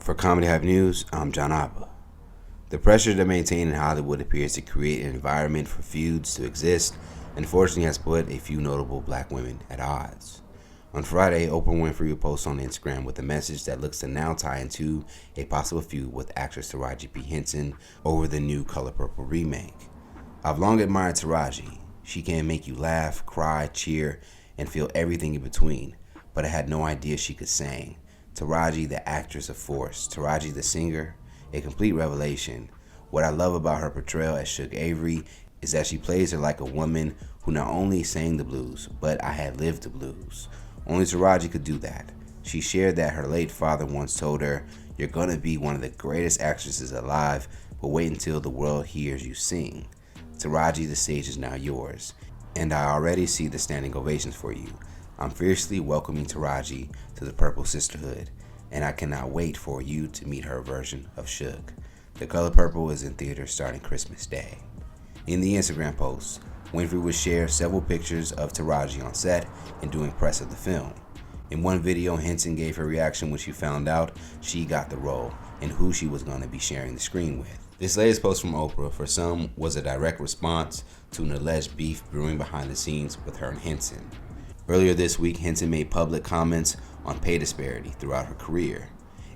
For Comedy Hype News, I'm John Oprah. The pressure to maintain in Hollywood appears to create an environment for feuds to exist, and unfortunately has put a few notable black women at odds. On Friday, Oprah Winfrey would post on Instagram with a message that looks to now tie into a possible feud with actress Taraji P. Henson over the new Color Purple remake. I've long admired Taraji. She can make you laugh, cry, cheer, and feel everything in between, but I had no idea she could sing. Taraji, the actress of Force. Taraji, the singer, a complete revelation. What I love about her portrayal as Shug Avery is that she plays her like a woman who not only sang the blues, but I had lived the blues. Only Taraji could do that. She shared that her late father once told her, "You're gonna be one of the greatest actresses alive, but wait until the world hears you sing." Taraji, the stage is now yours, and I already see the standing ovations for you. I'm fiercely welcoming Taraji to the Purple Sisterhood, and I cannot wait for you to meet her version of Shug. The Color Purple is in theaters starting Christmas Day. In the Instagram post, Winfrey would share several pictures of Taraji on set and doing press of the film. In one video, Henson gave her reaction when she found out she got the role and who she was going to be sharing the screen with. This latest post from Oprah, for some, was a direct response to an alleged beef brewing behind the scenes with her and Henson. Earlier this week, Henson made public comments on pay disparity throughout her career.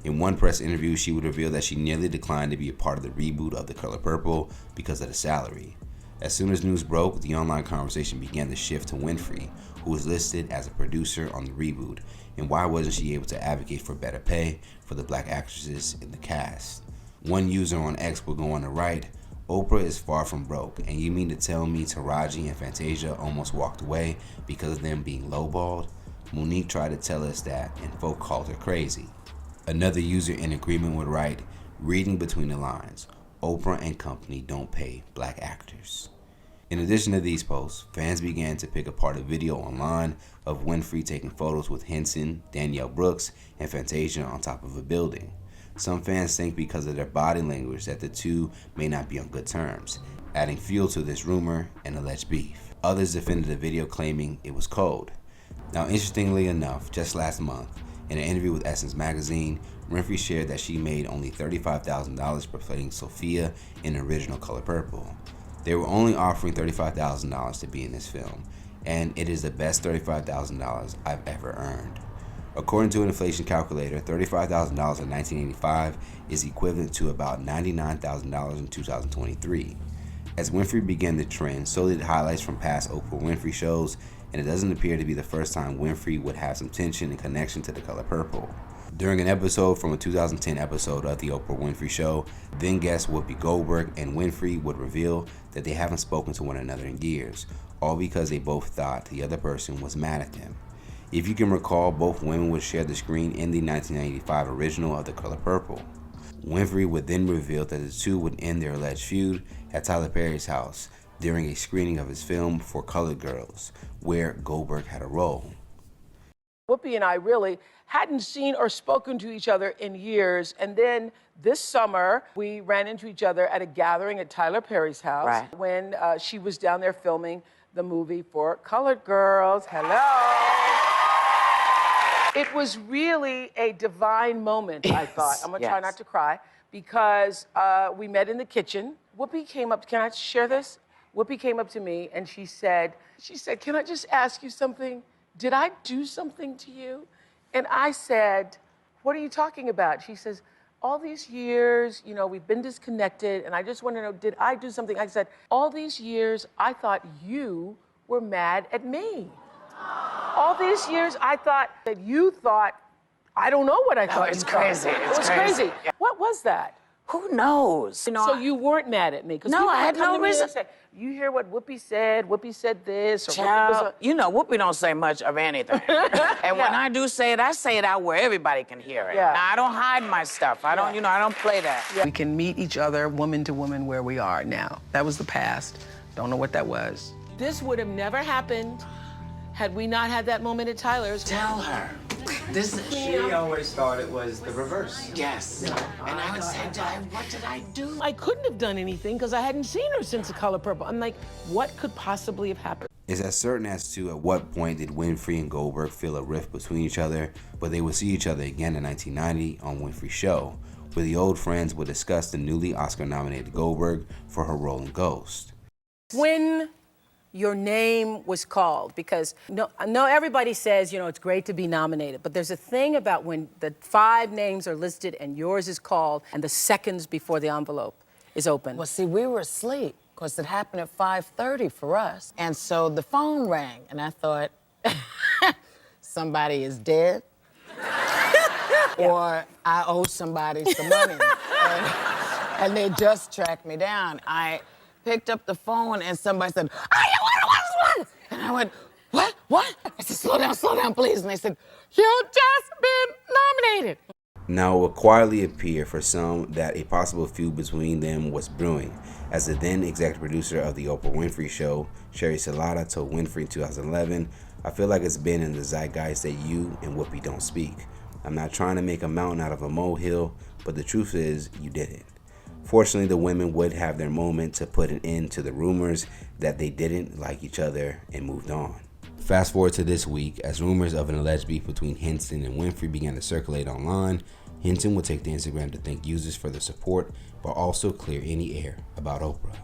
In one press interview, she would reveal that she nearly declined to be a part of the reboot of The Color Purple because of the salary. As soon as news broke, the online conversation began to shift to Winfrey, who was listed as a producer on the reboot, and why wasn't she able to advocate for better pay for the black actresses in the cast. One user on X would go on to write, "Oprah is far from broke, and you mean to tell me Taraji and Fantasia almost walked away because of them being lowballed? Monique tried to tell us that, and folk called her crazy." Another user in agreement would write, "Reading between the lines, Oprah and company don't pay black actors." In addition to these posts, fans began to pick apart a video online of Winfrey taking photos with Henson, Danielle Brooks, and Fantasia on top of a building. Some fans think because of their body language that the two may not be on good terms, adding fuel to this rumor and alleged beef. Others defended the video, claiming it was cold. Now, interestingly enough, just last month, in an interview with Essence magazine, Winfrey shared that she made only $35,000 for playing Sophia in the original Color Purple. They were only offering $35,000 to be in this film, and it is the best $35,000 I've ever earned. According to an inflation calculator, $35,000 in 1985 is equivalent to about $99,000 in 2023. As Winfrey began the trend, so did highlights from past Oprah Winfrey shows, and it doesn't appear to be the first time Winfrey would have some tension and connection to The Color Purple. During an episode from a 2010 episode of The Oprah Winfrey Show, then guest Whoopi Goldberg and Winfrey would reveal that they haven't spoken to one another in years, all because they both thought the other person was mad at them. If you can recall, both women would share the screen in the 1995 original of The Color Purple. Winfrey would then reveal that the two would end their alleged feud at Tyler Perry's house during a screening of his film For Colored Girls, where Goldberg had a role. Whoopi and I really hadn't seen or spoken to each other in years, and then this summer we ran into each other at a gathering at Tyler Perry's house. Right. When she was down there filming the movie For Colored Girls. Hello. It was really a divine moment, I thought. I'm gonna try not to cry, because we met in the kitchen. Whoopi came up, can I share this? Whoopi came up to me and she said, "Can I just ask you something? Did I do something to you?" And I said, "What are you talking about?" She says, "All these years, you know, we've been disconnected, and I just want to know, did I do something?" I said, "All these years, I thought you were mad at me. All these years, I thought that you thought, I don't know what I thought." It's crazy. It was crazy. Yeah. What was that? Who knows? You know, So you weren't mad at me? No, I had no to me and reason. say, "You hear what Whoopi said? Whoopi said this." Or Child, you know, Whoopi don't say much of anything. And when I do say it out where everybody can hear it. Yeah. Now, I don't hide my stuff. I don't, I don't play that. We can meet each other, woman to woman, where we are now. That was the past. Don't know what that was. This would have never happened had we not had that moment at Tyler's. Tell her. She always thought it was the reverse. Yes. And I would say, what did I do? I couldn't have done anything because I hadn't seen her since The Color Purple. I'm like, what could possibly have happened? It's as certain as to at what point did Winfrey and Goldberg feel a rift between each other, but they would see each other again in 1990 on Winfrey's show, where the old friends would discuss the newly Oscar-nominated Goldberg for her role in Ghost. When your name was called, because no, everybody says, it's great to be nominated, but there's a thing about when the 5 names are listed and yours is called and the seconds before the envelope is open. Well, see, we were asleep because it happened at 5:30 for us. And so the phone rang and I thought, somebody is dead or I owe somebody some money. and they just tracked me down. I picked up the phone and somebody said, what? And I went, what? I said, slow down, please. And they said, you just been nominated. Now, it would quietly appear for some that a possible feud between them was brewing, as the then executive producer of the Oprah Winfrey Show, Sherry Salata, told Winfrey in 2011, I feel like it's been in the zeitgeist that you and Whoopi don't speak. I'm not trying to make a mountain out of a molehill, but the truth is, you didn't. Fortunately, the women would have their moment to put an end to the rumors that they didn't like each other and moved on. Fast forward to this week, as rumors of an alleged beef between Henson and Winfrey began to circulate online, Henson would take to Instagram to thank users for their support, but also clear any air about Oprah.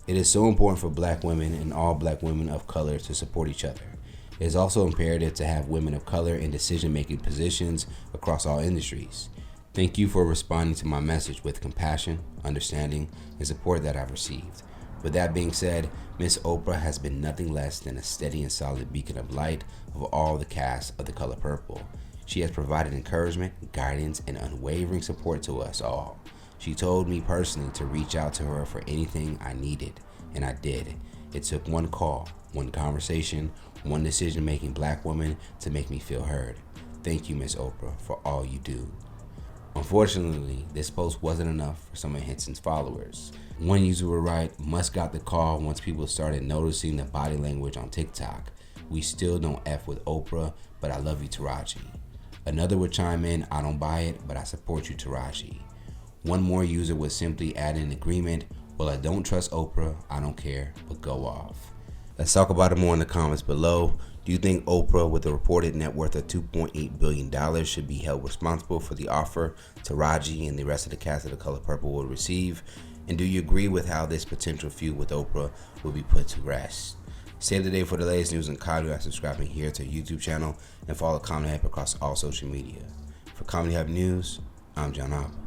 It is so important for black women and all black women of color to support each other. It is also imperative to have women of color in decision-making positions across all industries. Thank you for responding to my message with compassion, understanding, and support that I've received. With that being said, Miss Oprah has been nothing less than a steady and solid beacon of light of all the cast of The Color Purple. She has provided encouragement, guidance, and unwavering support to us all. She told me personally to reach out to her for anything I needed, and I did. It took one call, one conversation, one decision-making black woman to make me feel heard. Thank you, Miss Oprah, for all you do. Unfortunately, this post wasn't enough for some of Henson's followers. One user would write, must got the call once people started noticing the body language on TikTok. We still don't F with Oprah, but I love you, Taraji. Another would chime in, I don't buy it, but I support you, Taraji. One more user would simply add an agreement, well, I don't trust Oprah, I don't care, but go off. Let's talk about it more in the comments below. Do you think Oprah, with a reported net worth of $2.8 billion, should be held responsible for the offer Taraji and the rest of the cast of The Color Purple will receive? And do you agree with how this potential feud with Oprah will be put to rest? Save the day for the latest news and comedy by subscribing here to our YouTube channel and follow Comedy Hype across all social media. For Comedy Hype News, I'm John Oprah.